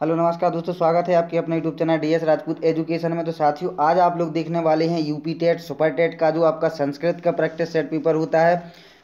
Hello नमस्कार दोस्तों, स्वागत है आपके अपने YouTube channel DS Rajput education में। तो साथियों, आज आप लोग देखने वाले हैं यूपी टेट सुपर टेट का जो आपका संस्कृत का प्रैक्टिस सेट पेपर होता है,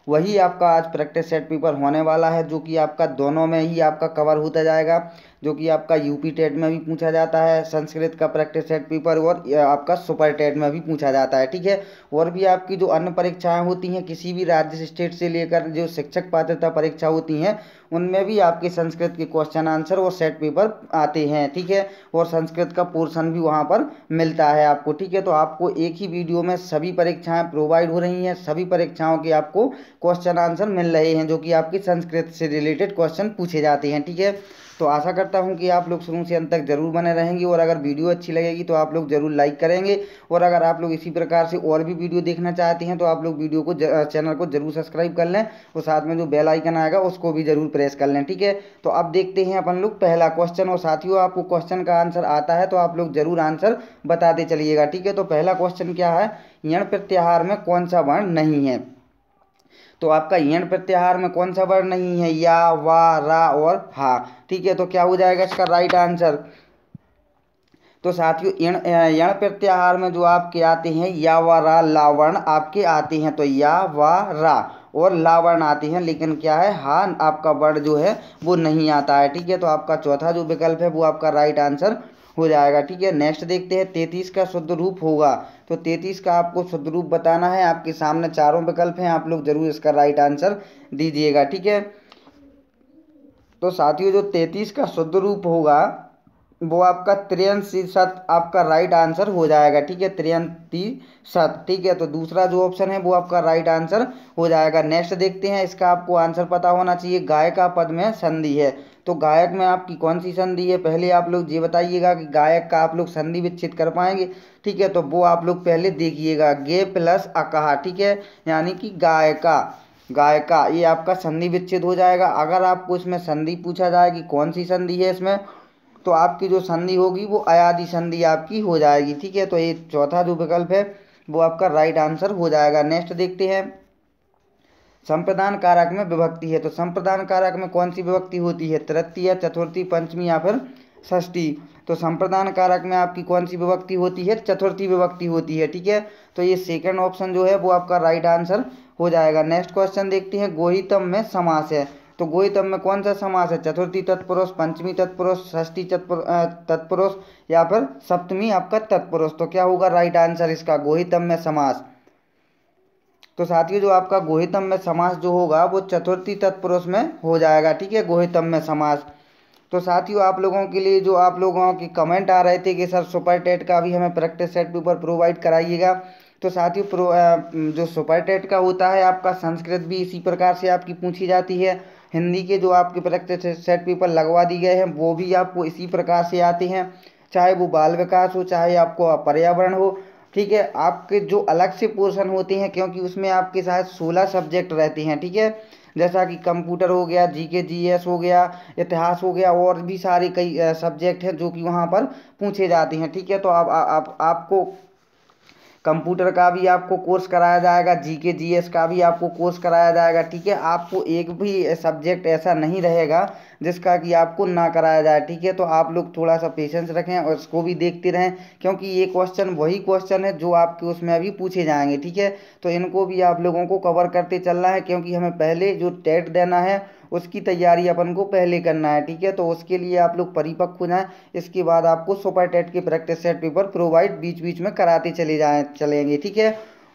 वही आपका आज प्रैक्टिस सेट पेपर होने वाला है, जो कि आपका दोनों में ही आपका कवर होता जाएगा। जो कि आपका यूपी टेट में भी पूछा जाता है संस्कृत का प्रैक्टिस सेट पेपर, और आपका सुपर टेट में भी पूछा जाता है, ठीक है। और भी आपकी जो अन्य परीक्षाएं होती हैं किसी भी राज्य स्टेट से लेकर जो शिक्षक पात्रता परीक्षा होती हैं, उनमें भी आपके संस्कृत के क्वेश्चन आंसर और सेट पेपर आते हैं, ठीक है। और संस्कृत का पोर्शन भी वहाँ पर मिलता है आपको, ठीक है। तो आपको एक ही वीडियो में सभी परीक्षाएं प्रोवाइड हो रही हैं, सभी परीक्षाओं के आपको क्वेश्चन आंसर मिल रहे हैं, जो कि आपकी संस्कृत से रिलेटेड क्वेश्चन पूछे जाते हैं, ठीक है। तो आशा करता हूं कि आप लोग शुरू से अंत तक जरूर बने रहेंगे, और अगर वीडियो अच्छी लगेगी तो आप लोग जरूर लाइक करेंगे। और अगर आप लोग इसी प्रकार से और भी वीडियो देखना चाहते हैं तो आप लोग वीडियो को चैनल को जरूर सब्सक्राइब कर लें, और साथ में जो बेल आइकन आएगा उसको भी जरूर प्रेस कर लें, ठीक है। तो अब देखते हैं अपन लोग पहला क्वेश्चन। और साथियों, आपको क्वेश्चन का आंसर आता है तो आप लोग जरूर आंसर बताते चलिएगा, ठीक है। तो पहला क्वेश्चन क्या है, यण प्रत्याहार में कौन सा वर्ण नहीं है। तो आपका यण प्रत्याहार में कौन सा वर्ण नहीं है, या, वा, रा और हा, ठीक है। तो क्या हो जाएगा इसका राइट आंसर। तो साथियों, यण यण प्रत्याहार में जो आपके आते हैं या, वा, रा, ला वर्ण आपके आते हैं। तो या, वा, रा और ला वर्ण आते हैं, लेकिन क्या है, हा आपका वर्ण जो है वो नहीं आता है, ठीक है। तो आपका चौथा जो विकल्प है वो आपका राइट आंसर हो जाएगा, ठीक है। नेक्स्ट देखते हैं 33 का शुद्ध रूप होगा। तो 33 का आपको शुद्ध रूप बताना है, आपके सामने चारों विकल्प हैं, आप लोग जरूर इसका राइट आंसर दीजिएगा, ठीक है। तो साथियों, जो 33 का शुद्ध रूप होगा वो आपका 63 आपका राइट आंसर हो जाएगा, ठीक है। 63, ठीक है। तो दूसरा जो ऑप्शन है वो आपका राइट आंसर हो जाएगा। नेक्स्ट देखते हैं, इसका आपको आंसर पता होना चाहिए। गायका पद में संधि है, तो गायक में आपकी कौन सी संधि है, पहले आप लोग ये बताइएगा कि गायक का आप लोग संधि विच्छेद कर पाएंगे, ठीक है। तो वो आप लोग पहले देखिएगा, गे प्लस अकहा, ठीक है, यानी कि गायका गायका, ये आपका संधि विच्छेद हो जाएगा। अगर आपको इसमें संधि पूछा जाए कि कौन सी संधि है इसमें, तो आपकी जो संधि होगी वो अयादि संधि आपकी हो जाएगी, ठीक है। तो ये चौथा जो विकल्प है वो आपका राइट आंसर हो जाएगा। नेक्स्ट देखते हैं, संप्रदान कारक में विभक्ति है। तो संप्रदान कारक में कौन सी विभक्ति होती है, तृतीय, चतुर्थी, पंचमी या फिर षष्ठी। तो संप्रदान कारक में आपकी कौन सी विभक्ति होती है, चतुर्थी विभक्ति होती है, ठीक है। तो ये सेकंड ऑप्शन जो है वो आपका राइट आंसर हो जाएगा। नेक्स्ट क्वेश्चन देखते हैं, गोहितम में समास है। तो गोहितम में कौन सा समास है, चतुर्थी तत्पुरुष, पंचमी तत्पुरुष, षष्ठी तत्पुरुष या फिर सप्तमी आपका तत्पुरुष। तो क्या होगा राइट आंसर इसका, गोहितम में समास। तो साथियों, जो आपका गोहितम में समास जो होगा वो चतुर्थी तत्पुरुष में हो जाएगा, ठीक है, गोहितम में समास। तो साथियों, आप लोगों के लिए जो आप लोगों की कमेंट आ रहे थे कि सर सुपर टेट का भी हमें प्रैक्टिस सेट पेपर प्रोवाइड कराइएगा। तो साथियों, जो सुपर टेट का होता है आपका संस्कृत भी इसी प्रकार से आपकी पूछी जाती है। हिंदी के जो आपके प्रैक्टिस सेट पेपर लगवा दिए गए हैं वो भी आपको इसी प्रकार से आते हैं, चाहे वो बाल विकास हो, चाहे आपको पर्यावरण हो, ठीक है। आपके जो अलग से पोर्शन होते हैं, क्योंकि उसमें आपके शायद 16 सब्जेक्ट रहते हैं, ठीक है। जैसा कि कंप्यूटर हो गया, जीके जीएस हो गया, इतिहास हो गया, और भी सारे कई सब्जेक्ट हैं जो कि वहाँ पर पूछे जाते हैं, ठीक है। तो आपको कंप्यूटर का भी आपको कोर्स कराया जाएगा, जीके जीएस का भी आपको कोर्स कराया जाएगा, ठीक है। आपको एक भी सब्जेक्ट ऐसा नहीं रहेगा जिसका कि आपको ना कराया जाए, ठीक है। तो आप लोग थोड़ा सा पेशेंस रखें और इसको भी देखते रहें, क्योंकि ये क्वेश्चन वही क्वेश्चन है जो आपके उसमें अभी पूछे जाएंगे, ठीक है। तो इनको भी आप लोगों को कवर करते चलना है, क्योंकि हमें पहले जो टेट देना है उसकी तैयारी अपन को पहले करना है, ठीक है। तो उसके लिए आप लोग परिपक्व हो जाएं, इसके बाद आपको सुपर टेट के प्रैक्टिस सेट पेपर प्रोवाइड बीच बीच में कराते चलेंगे, ठीक है।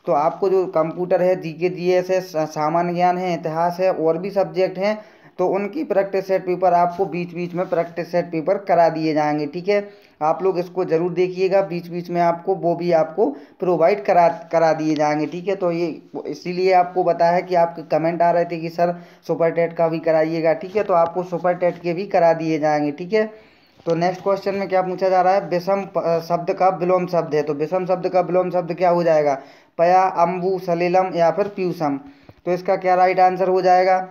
तो आपको जो कंप्यूटर है, जीके जीएस है, सामान्य ज्ञान है, इतिहास है, और भी सब्जेक्ट हैं, तो उनकी प्रैक्टिस सेट पेपर आपको बीच बीच में प्रैक्टिस सेट पेपर करा दिए जाएंगे, ठीक है। आप लोग इसको ज़रूर देखिएगा, बीच बीच में आपको वो भी आपको प्रोवाइड करा दिए जाएंगे, ठीक है। तो ये इसीलिए आपको बताया कि आपके कमेंट आ रहे थे कि सर सुपर टेट का भी कराइएगा, ठीक है। तो आपको सुपर टेट के भी करा दिए जाएंगे, ठीक है। तो नेक्स्ट क्वेश्चन में क्या पूछा जा रहा है, विषम शब्द का विलोम शब्द है। तो विषम शब्द का विलोम शब्द क्या हो जाएगा, पया, अम्बु, सलिलम या फिर प्यूसम। तो इसका क्या राइट आंसर हो जाएगा।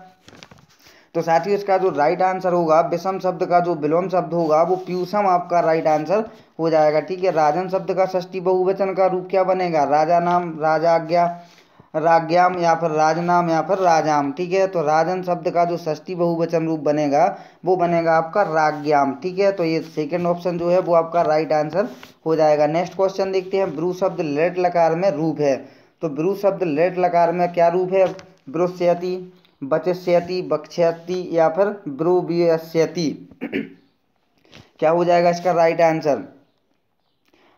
तो साथियों, इसका जो राइट आंसर होगा, विषम शब्द का जो विलोम शब्द होगा वो प्यूसम आपका राइट आंसर हो जाएगा, ठीक है। राजन शब्द का षष्ठी बहुवचन का रूप क्या बनेगा, राजा नाम, राजाज्ञा, राज्ञाम या फिर राजनाम या फिर राजाम। ठीक है, तो राजन शब्द का जो षष्ठी बहुवचन रूप बनेगा वो बनेगा आपका राज्ञाम। ठीक है, तो ये सेकंड ऑप्शन जो है वो आपका राइट आंसर हो जाएगा। नेक्स्ट क्वेश्चन देखते हैं। ब्रू शब्द लेट लकार में रूप है, तो ब्रू शब्द लेट लकार में क्या रूप है? ब्रुष्यति, बचिष्यति, बक्ष्यति या फिर ब्रुव्यस्यति। क्या हो जाएगा इसका राइट आंसर?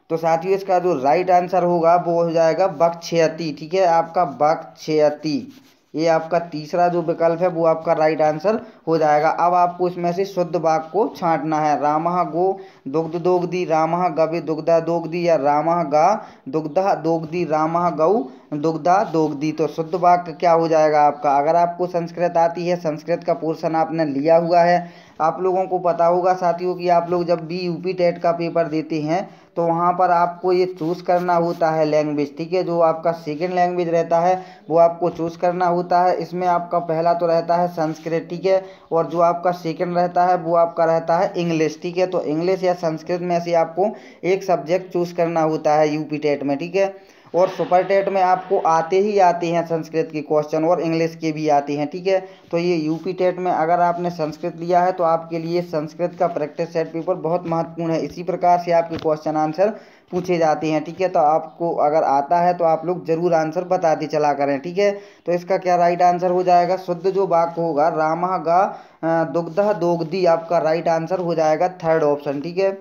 तो साथियों इसका जो राइट आंसर होगा वो हो जाएगा बक्ष्यति। ठीक है, आपका बक्ष्यति, ये आपका तीसरा जो विकल्प है वो आपका राइट आंसर हो जाएगा। अब आपको इसमें से शुद्ध वाक्य को छांटना है। रामः गो दुग्ध दोग्धी, रामः गवे दुग्धा दोग्धी, या रामः गा दुग्धा दोग्धी, रामः गौ दुग्धा दोग्धी। तो शुद्ध वाक्य क्या हो जाएगा आपका? अगर आपको संस्कृत आती है, संस्कृत का पोर्शन आपने लिया हुआ है, आप लोगों को पता होगा साथियों कि आप लोग जब भी यूपी टेट का पेपर देते हैं तो वहाँ पर आपको ये चूज़ करना होता है लैंग्वेज। ठीक है, जो आपका सेकंड लैंग्वेज रहता है वो आपको चूज़ करना होता है। इसमें आपका पहला तो रहता है संस्कृत, ठीक है, और जो आपका सेकंड रहता है वो आपका रहता है इंग्लिश। ठीक है, तो इंग्लिश या संस्कृत में से आपको एक सब्जेक्ट चूज़ करना होता है यूपी टेट में। ठीक है, और सुपर टेट में आपको आते ही आते हैं संस्कृत के क्वेश्चन और इंग्लिश के भी आते हैं। ठीक है, तो ये यूपी टेट में अगर आपने संस्कृत लिया है तो आपके लिए संस्कृत का प्रैक्टिस सेट पेपर बहुत महत्वपूर्ण है। इसी प्रकार से आपके क्वेश्चन आंसर पूछे जाते हैं। ठीक है, तो आपको अगर आता है तो आप लोग जरूर आंसर बताते चला करें। ठीक है, तो इसका क्या राइट आंसर हो जाएगा? शुद्ध जो वाक्य होगा रामः गा दुग्धः दोग्धी, आपका राइट आंसर हो जाएगा थर्ड ऑप्शन। ठीक है,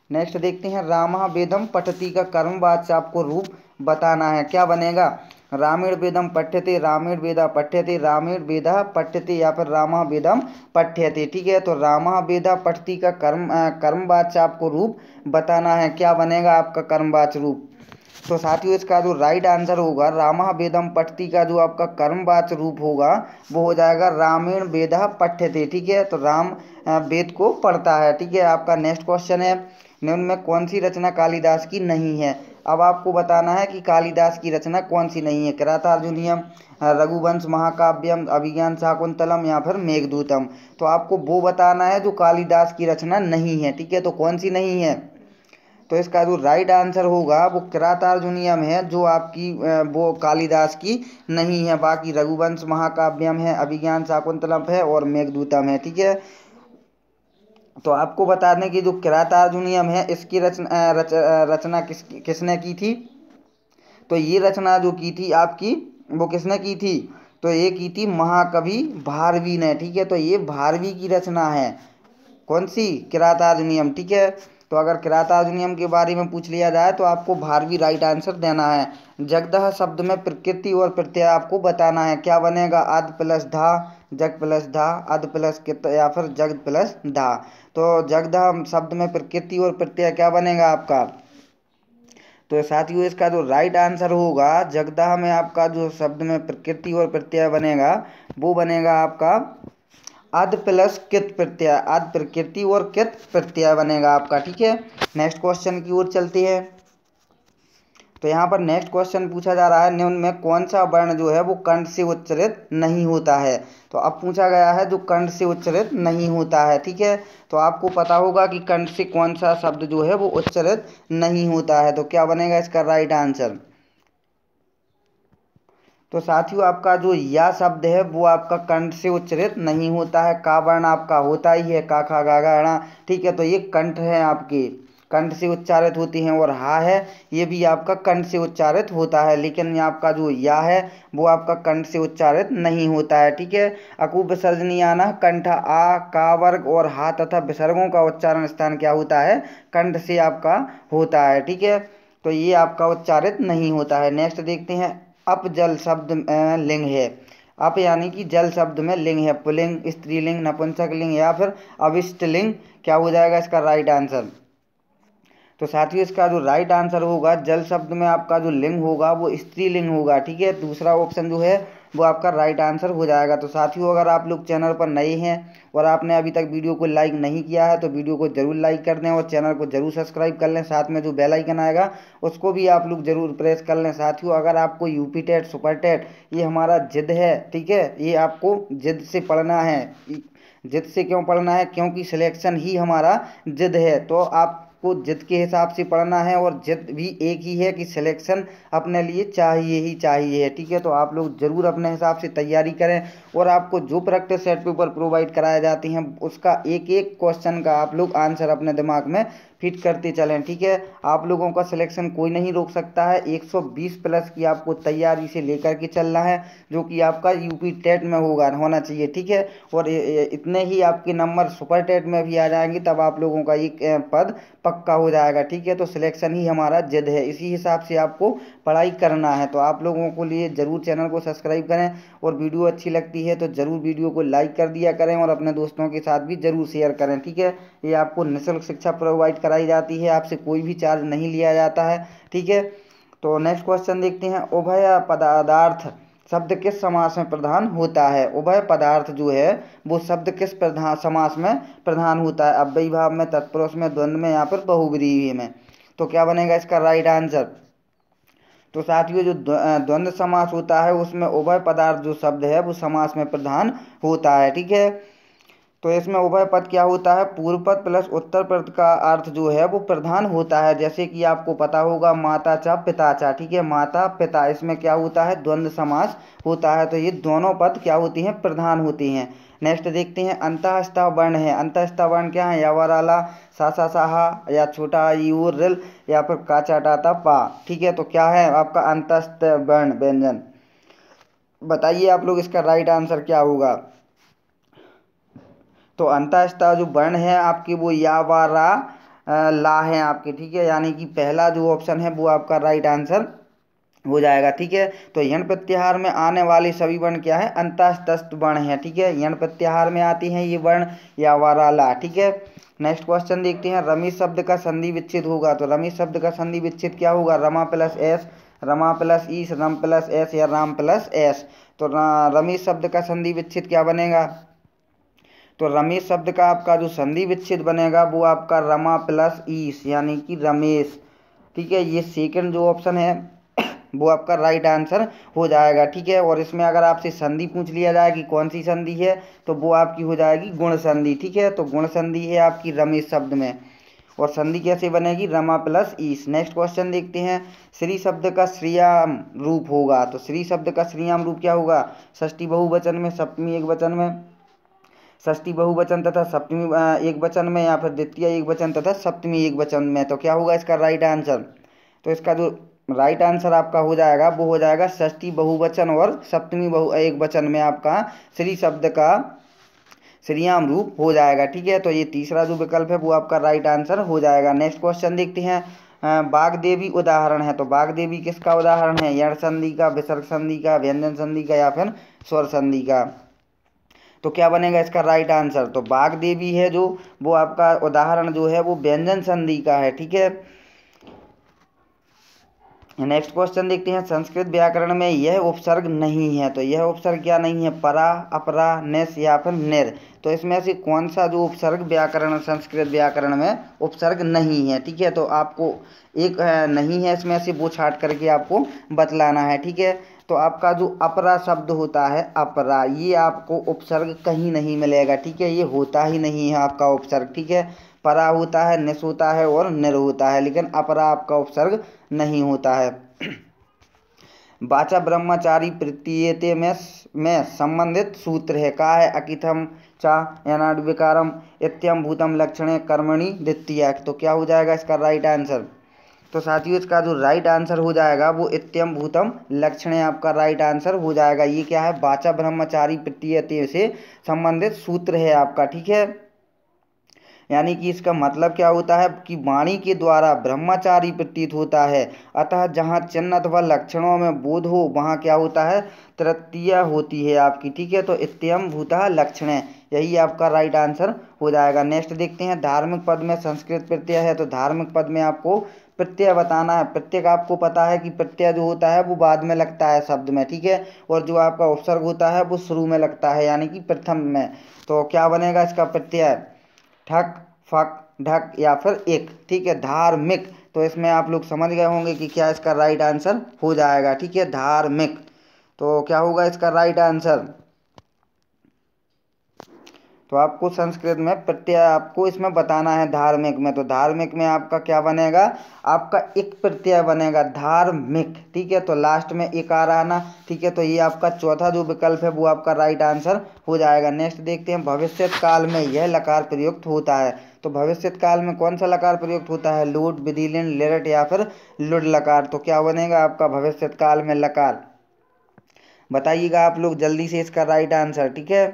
नेक्स्ट देखते हैं। रामः वेदम पठति का कर्मवाच्य आपको रूप बताना है, क्या बनेगा? रामेण वेदम पठ्यते, रामेण वेदा पठ्यते, रामेण वेदा पठ्यते या फिर रामः वेदम पठ्यते। ठीक है, तो रामः वेदा पठति का कर्मवाच्य आपको रूप बताना है, क्या बनेगा आपका कर्मवाच्य रूप? तो साथियों इसका जो राइट आंसर होगा रामः वेदम पठति का जो आपका कर्मवाच्य रूप होगा वो हो जाएगा रामेण वेदा पठ्यते। ठीक है, तो राम वेद को पढ़ता है। ठीक है, आपका नेक्स्ट क्वेश्चन है। निम्न में कौन सी रचना कालिदास की नहीं है? अब आपको बताना है कि कालिदास की रचना कौन सी नहीं है। किरातार्जुनीयम, रघुवंश महाकाव्यम, अभिज्ञान शाकुंतलम या फिर मेघदूतम। तो आपको वो बताना है जो कालिदास की रचना नहीं है। ठीक है, तो कौन सी नहीं है? तो इसका जो राइट आंसर होगा वो किरातार्जुनीयम है, जो आपकी वो कालिदास की नहीं है। बाकी रघुवंश महाकाव्यम है, अभिज्ञान शाकुंतलम है और मेघदूतम है। ठीक है, तो आपको बता दें कि जो किरातार्जुनीयम है इसकी रचना किसने की थी? तो ये रचना जो की थी आपकी वो किसने की थी? तो ये की थी महाकवि भारवी ने। ठीक है, तो ये भारवी की रचना है, कौन सी? किरातार्जुनीयम। ठीक है, तो अगर किरातार्जुनीयम के बारे में पूछ लिया जाए तो आपको भारवी राइट आंसर देना है। जगदह शब्द में प्रकृति और प्रत्यय आपको बताना है, क्या बनेगा? अद प्लस धा, जग प्लस धा, अद प्लस कित या फिर जग प्लस धा। तो जगदह शब्द में प्रकृति और प्रत्यय क्या बनेगा आपका? तो साथियों इसका जो राइट आंसर होगा जगदह में आपका जो शब्द में प्रकृति और प्रत्यय बनेगा वो बनेगा आपका अद प्लस कित प्रत्यय, अद प्रकृति और कित प्रत्यय बनेगा आपका। ठीक है, नेक्स्ट क्वेश्चन की ओर चलते हैं। तो यहाँ पर नेक्स्ट क्वेश्चन पूछा जा रहा है, निम्न में कौन सा वर्ण जो है वो कंठ से उच्चारित नहीं होता है? तो अब पूछा गया है जो कंठ से उच्चारित नहीं होता है। ठीक है, तो आपको पता होगा कि कंठ से कौन सा शब्द जो है वो उच्चारित नहीं होता है। तो क्या बनेगा इसका राइट आंसर? तो साथियों आपका जो या शब्द है वो आपका कंठ से उच्चारित नहीं होता है। का वर्ण आपका होता ही है, का खा गा गा णा। ठीक है, तो ये कंठ है, आपके कंठ से उच्चारित होती हैं। और हा है ये भी आपका कंठ से उच्चारित होता है, लेकिन ये आपका जो या है वो आपका कंठ से उच्चारित नहीं होता है। ठीक है, अकु विसर्जनीयाना कंठ आ का वर्ग और हा तथा विसर्गों का उच्चारण स्थान क्या होता है? कंठ से आपका होता है। ठीक है, तो ये आपका उच्चारित नहीं होता है। नेक्स्ट देखते हैं। अप जल शब्द लिंग है, अप यानी कि जल शब्द में लिंग है, पुल्लिंग, स्त्रीलिंग, नपुंसक लिंग या फिर अविष्ट लिंग। क्या हो जाएगा इसका राइट आंसर? तो साथियों इसका जो राइट आंसर होगा जल शब्द में आपका जो लिंग होगा वो स्त्रीलिंग होगा। ठीक है, दूसरा ऑप्शन जो है वो आपका राइट आंसर हो जाएगा। तो साथियों अगर आप लोग चैनल पर नए हैं और आपने अभी तक वीडियो को लाइक नहीं किया है तो वीडियो को जरूर लाइक कर दें और चैनल को जरूर सब्सक्राइब कर लें। साथ में जो बेल आइकन आएगा उसको भी आप लोग जरूर प्रेस कर लें। साथियों अगर आपको यूपी टेट सुपर टेट ये हमारा जिद है, ठीक है, ये आपको जिद से पढ़ना है। जिद से क्यों पढ़ना है? क्योंकि सिलेक्शन ही हमारा जिद है। तो आप आपको जिद के हिसाब से पढ़ना है, और जिद भी एक ही है कि सिलेक्शन अपने लिए चाहिए ही चाहिए है। ठीक है, तो आप लोग ज़रूर अपने हिसाब से तैयारी करें, और आपको जो प्रैक्टिस सेट पेपर प्रोवाइड कराए जाते हैं उसका एक एक क्वेश्चन का आप लोग आंसर अपने दिमाग में फिट करते चलें। ठीक है, आप लोगों का सिलेक्शन कोई नहीं रोक सकता है। 120 प्लस की आपको तैयारी से लेकर के चलना है, जो कि आपका यूपी टेट में होना चाहिए। ठीक है, और इतने ही आपके नंबर सुपर टेट में भी आ जाएंगे, तब आप लोगों का एक पद पक्का हो जाएगा। ठीक है, तो सिलेक्शन ही हमारा जिद है, इसी हिसाब से आपको पढ़ाई करना है। तो आप लोगों को लिए ज़रूर चैनल को सब्सक्राइब करें, और वीडियो अच्छी लगती है तो ज़रूर वीडियो को लाइक कर दिया करें, और अपने दोस्तों के साथ भी ज़रूर शेयर करें। ठीक है, ये आपको निःशुल्क शिक्षा प्रोवाइड कराई जाती है, आपसे कोई भी चार्ज नहीं लिया जाता है। ठीक है, तो नेक्स्ट क्वेश्चन देखते हैं। उभय पदार्थ शब्द किस समास में प्रधान होता है? उभय पदार्थ जो है वो शब्द किस प्रधान समास में प्रधान होता है? अव्ययी भाव में, तत्पुरुष में, द्वंद्व में, या फिर बहुव्रीहि में? तो क्या बनेगा इसका राइट आंसर? तो साथियों, जो द्वंद्व समास होता है उसमें उभय पदार्थ जो शब्द है वो समास में प्रधान होता है। ठीक है, तो इसमें उभय पद क्या होता है? पूर्व पद प्लस उत्तर पद का अर्थ जो है वो प्रधान होता है। जैसे कि आपको पता होगा माता चा पिता चा। ठीक है, माता पिता, इसमें क्या होता है? द्वंद्व समास होता है। तो ये दोनों पद क्या होती हैं? प्रधान होती हैं। नेक्स्ट देखते हैं। अंतःस्थ वर्ण है, अंतःस्थ वर्ण क्या है? यावराला, सा सा साहा, या छोटा यू रिल, या फिर का चा टा ता पा। ठीक है, तो क्या है आपका अंतःस्थ वर्ण व्यंजन? बताइए आप लोग इसका राइट आंसर क्या होगा? तो अंतःस्थ जो वर्ण है आपके वो या वा रा ला है आपके। ठीक है, यानी कि पहला जो ऑप्शन है वो आपका राइट आंसर हो जाएगा। ठीक है, तो यण प्रत्याहार में आने वाले सभी वर्ण क्या है? अंतःस्थ वर्ण है। ठीक है, यण प्रत्याहार में आती हैं ये वर्ण या वा रा ला। ठीक है, नेक्स्ट क्वेश्चन देखते हैं। रमेश शब्द का संधि विच्छेद होगा, तो रमेश शब्द का संधि विच्छेद क्या होगा? रमा प्लस एस, रमा प्लस ईस, रम प्लस एस, या राम प्लस एस। तो रमेश शब्द का संधि विच्छेद क्या बनेगा? तो रमेश शब्द का आपका जो संधि विच्छेद बनेगा वो आपका रमा प्लस ईस, यानी कि रमेश। ठीक है, ये सेकंड जो ऑप्शन है वो आपका राइट आंसर हो जाएगा। ठीक है, और इसमें अगर आपसे संधि पूछ लिया जाए कि कौन सी संधि है, तो वो आपकी हो जाएगी गुण संधि। ठीक है, तो गुण संधि है आपकी रमेश शब्द में, और संधि कैसे बनेगी? रमा प्लस ईस। नेक्स्ट क्वेश्चन देखते हैं। श्री शब्द का श्रेयाम रूप होगा, तो श्री शब्द का श्रेयाम रूप क्या होगा? षष्ठी बहुवचन में, सप्तमी एक वचन में, षष्ठी बहुवचन तथा सप्तमी एक वचन में, या फिर द्वितीय एक वचन तथा सप्तमी एक वचन में। तो क्या होगा इसका राइट आंसर? तो इसका जो राइट आंसर आपका हो जाएगा वो हो जाएगा षष्ठी बहुवचन और सप्तमी एक वचन में आपका श्री शब्द का श्रेयाम रूप हो जाएगा। ठीक है, तो ये तीसरा जो विकल्प है वो आपका राइट आंसर हो जाएगा। नेक्स्ट क्वेश्चन देखते हैं। बागदेवी उदाहरण है, तो बागदेवी किसका उदाहरण है? यण संधि का, विसर्ग संधि का, व्यंजन संधि का, या फिर स्वर संधि का? तो क्या बनेगा इसका राइट आंसर? तो बागदेवी है जो वो आपका उदाहरण जो है वो व्यंजन संधि का है। ठीक है, नेक्स्ट क्वेश्चन देखते हैं। संस्कृत व्याकरण में यह उपसर्ग नहीं है, तो यह उपसर्ग क्या नहीं है? परा, अपरा, नेस, या फिर निर। तो इसमें से कौन सा जो उपसर्ग व्याकरण संस्कृत व्याकरण में उपसर्ग नहीं है? ठीक है, तो आपको एक नहीं है इसमें से वो छाट करके आपको बतलाना है। ठीक है, तो आपका जो अपरा शब्द होता है, अपरा, ये आपको उपसर्ग कहीं नहीं मिलेगा। ठीक है, ये होता ही नहीं है आपका उपसर्ग। ठीक है, परा होता है, निस होता है, और निर होता है, लेकिन अपरा आपका उपसर्ग नहीं होता है। वाचा ब्रह्मचारी प्रतीयते में संबंधित सूत्र है। का है? अकिथम चा यनाड विकारम इत्यम भूतम लक्षणे कर्मणि द्वितीय। तो क्या हो जाएगा इसका राइट आंसर? तो साथियों, इसका जो राइट आंसर हो जाएगा वो इत्यम भूतम लक्षणे आपका राइट आंसर हो जाएगा। ये क्या है? वाचा ब्रह्मचारी प्रतीयते से संबंधित सूत्र है आपका। ठीक है, यानी कि इसका मतलब क्या होता है कि वाणी के द्वारा ब्रह्मचारी प्रतीत होता है, अतः जहाँ चिन्ह अथवा लक्षणों में बोध हो वहाँ क्या होता है? तृतीय होती है आपकी। ठीक है, तो इत्यम भूतः लक्षणे, यही आपका राइट आंसर हो जाएगा। नेक्स्ट देखते हैं। धार्मिक पद में संस्कृत प्रत्यय है, तो धार्मिक पद में आपको प्रत्यय बताना है। प्रत्यय का आपको पता है कि प्रत्यय जो होता है वो बाद में लगता है शब्द में। ठीक है, और जो आपका उपसर्ग होता है वो शुरू में लगता है, यानी कि प्रथम में। तो क्या बनेगा इसका प्रत्यय? ठक, फक, ढक, या फिर एक। ठीक है, धार्मिक। तो इसमें आप लोग समझ गए होंगे कि क्या इसका राइट आंसर हो जाएगा। ठीक है, धार्मिक। तो क्या होगा इसका राइट आंसर? तो आपको संस्कृत में प्रत्यय आपको इसमें बताना है धार्मिक में। तो धार्मिक में आपका क्या बनेगा, आपका एक प्रत्यय बनेगा धार्मिक, ठीक है। तो लास्ट में इकार आना, ठीक है। तो ये आपका चौथा जो विकल्प है वो आपका राइट आंसर हो जाएगा। नेक्स्ट देखते हैं, भविष्यत काल में यह लकार प्रयुक्त होता है। तो भविष्यत काल में कौन सा लकार प्रयुक्त होता है, लूट, विधिलिंग, लिरट या फिर लुड लकार। तो क्या बनेगा आपका भविष्यत काल में लकार, बताइएगा आप लोग जल्दी से इसका राइट आंसर, ठीक है।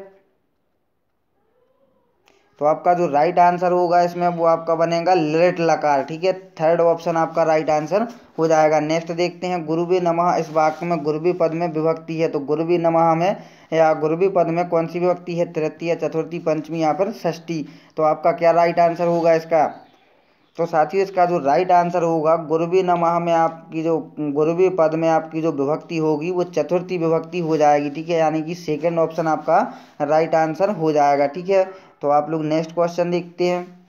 तो आपका जो राइट आंसर होगा इसमें वो आपका बनेगा लिट लकार, ठीक है। थर्ड ऑप्शन आपका राइट आंसर हो जाएगा। नेक्स्ट देखते हैं, गुरुवे नमः इस वाक्य में गुरुवी पद में विभक्ति है। तो गुरुवी नमः में या गुरुवी पद में कौन सी विभक्ति है, तृतीय, चतुर्थी, पंचमी या फिर षष्ठी। तो आपका क्या राइट आंसर होगा इसका। तो साथियों इसका जो राइट आंसर होगा, गुरुवी नमः में आपकी जो गुरुवी पद में आपकी जो विभक्ति होगी वो चतुर्थी विभक्ति हो जाएगी, ठीक है। यानी कि सेकंड ऑप्शन आपका राइट आंसर हो जाएगा, ठीक है। तो आप लोग नेक्स्ट क्वेश्चन देखते हैं।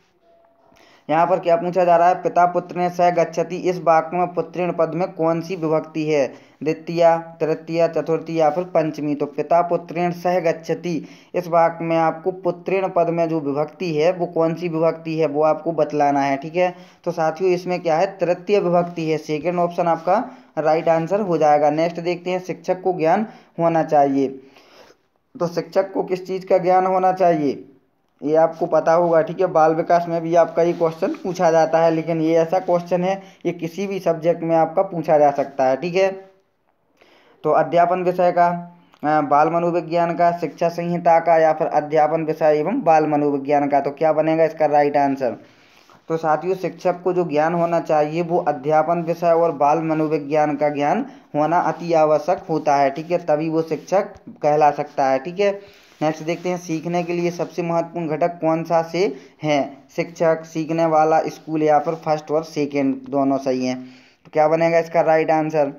यहाँ पर क्या पूछा जा रहा है, पिता पुत्रेण सह गच्छति इस वाक्य में पुत्रेण पद में कौन सी विभक्ति है, द्वितीय, तृतीय, चतुर्थी या फिर पंचमी। तो पिता पुत्रेण सह गच्छति इस वाक्य में आपको पुत्रेण पद में जो विभक्ति है वो कौन सी विभक्ति है वो आपको बतलाना है, ठीक है। तो साथियों इसमें क्या है, तृतीय विभक्ति है। सेकेंड ऑप्शन आपका राइट आंसर हो जाएगा। नेक्स्ट देखते हैं, शिक्षक को ज्ञान होना चाहिए। तो शिक्षक को किस चीज़ का ज्ञान होना चाहिए ये आपको पता होगा, ठीक है। बाल विकास में भी आपका ये क्वेश्चन पूछा जाता है, लेकिन ये ऐसा क्वेश्चन है ये किसी भी सब्जेक्ट में आपका पूछा जा सकता है, ठीक है। तो अध्यापन विषय का, बाल मनोविज्ञान का, शिक्षा संहिता का या फिर अध्यापन विषय एवं बाल मनोविज्ञान का। तो क्या बनेगा इसका राइट आंसर। तो साथियों शिक्षक को जो ज्ञान होना चाहिए वो अध्यापन विषय और बाल मनोविज्ञान का ज्ञान होना अति आवश्यक होता है, ठीक है। तभी वो शिक्षक कहला सकता है, ठीक है। नेक्स्ट देखते हैं, सीखने के लिए सबसे महत्वपूर्ण घटक कौन सा से हैं, शिक्षक, सीखने वाला, स्कूल या फिर फर्स्ट और सेकेंड दोनों सही हैं। तो क्या बनेगा इसका राइट आंसर।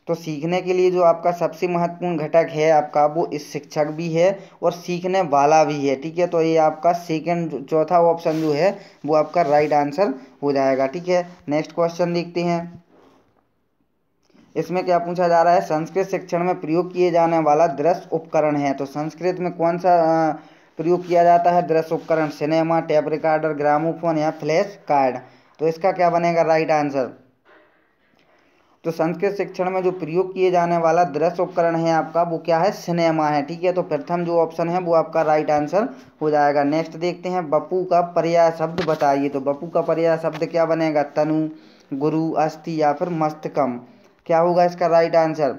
तो सीखने के लिए जो आपका सबसे महत्वपूर्ण घटक है आपका वो इस शिक्षक भी है और सीखने वाला भी है, ठीक है। तो ये आपका सेकेंड चौथा ऑप्शन जो है वो आपका राइट आंसर हो जाएगा, ठीक है। नेक्स्ट क्वेश्चन देखते हैं, इसमें क्या पूछा जा रहा है, संस्कृत शिक्षण में प्रयोग किए जाने वाला दृश्य उपकरण है। तो संस्कृत में कौन सा प्रयोग किया जाता है दृश्य उपकरण, सिनेमा, टेप रिकॉर्डर, ग्रामोफोन या फ्लैश कार्ड। तो इसका क्या बनेगा राइट आंसर। तो संस्कृत शिक्षण में जो प्रयोग किए जाने वाला दृश्य उपकरण है आपका वो क्या है, सिनेमा है, ठीक है। तो प्रथम जो ऑप्शन है वो आपका राइट आंसर हो जाएगा। नेक्स्ट देखते हैं, बपू का पर्याय शब्द बताइए। तो बपू का पर्याय शब्द क्या बनेगा, तनु, गुरु, अस्थि या फिर मस्तकम। क्या होगा इसका right answer.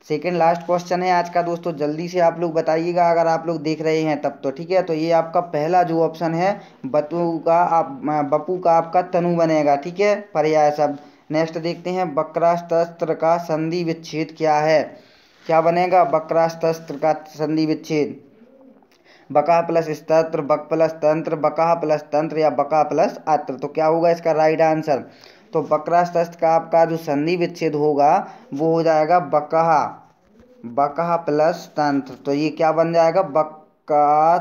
Second last question है आज का दोस्तों, जल्दी से आप लोग बताइएगा अगर आप लोग देख रहे हैं तब तो, ठीक है। तो ये आपका पहला जो ऑप्शन है बपू का आपका तनु बनेगा, ठीक है, पर्याय शब्द। नेक्स्ट देखते हैं, बक्रास्त्र का संधि विच्छेद क्या है। क्या बनेगा बक्रास्त्र का संधि विच्छेद, बका प्लस स्त्र, बक प्लस तंत्र, बका प्लस तंत्र या बका प्लस आत्र। तो क्या होगा इसका राइट आंसर। तो बक्रास्त्र का आपका जो संधि विच्छेद होगा वो हो जाएगा बकहा, बकहा प्लस तंत्र। तो ये क्या बन जाएगा, बका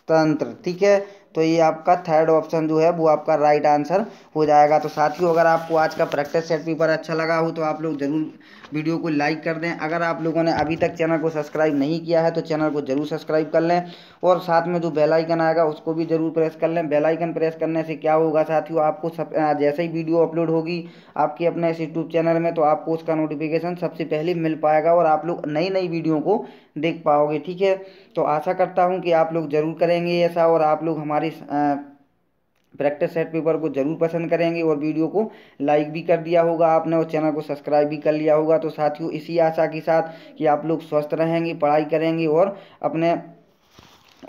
तंत्र, ठीक है। तो ये आपका थर्ड ऑप्शन जो है वो आपका राइट आंसर हो जाएगा। तो साथियों अगर आपको आज का प्रैक्टिस सेट पेपर अच्छा लगा हो तो आप लोग ज़रूर वीडियो को लाइक कर दें। अगर आप लोगों ने अभी तक चैनल को सब्सक्राइब नहीं किया है तो चैनल को जरूर सब्सक्राइब कर लें और साथ में जो बेल आइकन आएगा उसको भी जरूर प्रेस कर लें। बेल आइकन प्रेस करने से क्या होगा साथियों, आपको जैसे ही वीडियो अपलोड होगी आपके अपने इस यूट्यूब चैनल में तो आपको उसका नोटिफिकेशन सबसे पहले मिल पाएगा और आप लोग नई नई वीडियो को देख पाओगे, ठीक है। तो आशा करता हूँ कि आप लोग ज़रूर करेंगे ऐसा और आप लोग हमारी प्रैक्टिस सेट पेपर को जरूर पसंद करेंगे और वीडियो को लाइक भी कर दिया होगा आपने और चैनल को सब्सक्राइब भी कर लिया होगा। तो साथियों इसी आशा के साथ कि आप लोग स्वस्थ रहेंगे, पढ़ाई करेंगे और अपने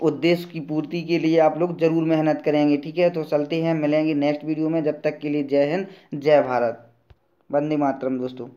उद्देश्य की पूर्ति के लिए आप लोग जरूर मेहनत करेंगे, ठीक है। तो चलते हैं, मिलेंगे नेक्स्ट वीडियो में, जब तक के लिए जय हिंद, जय भारत, वंदे मातरम दोस्तों।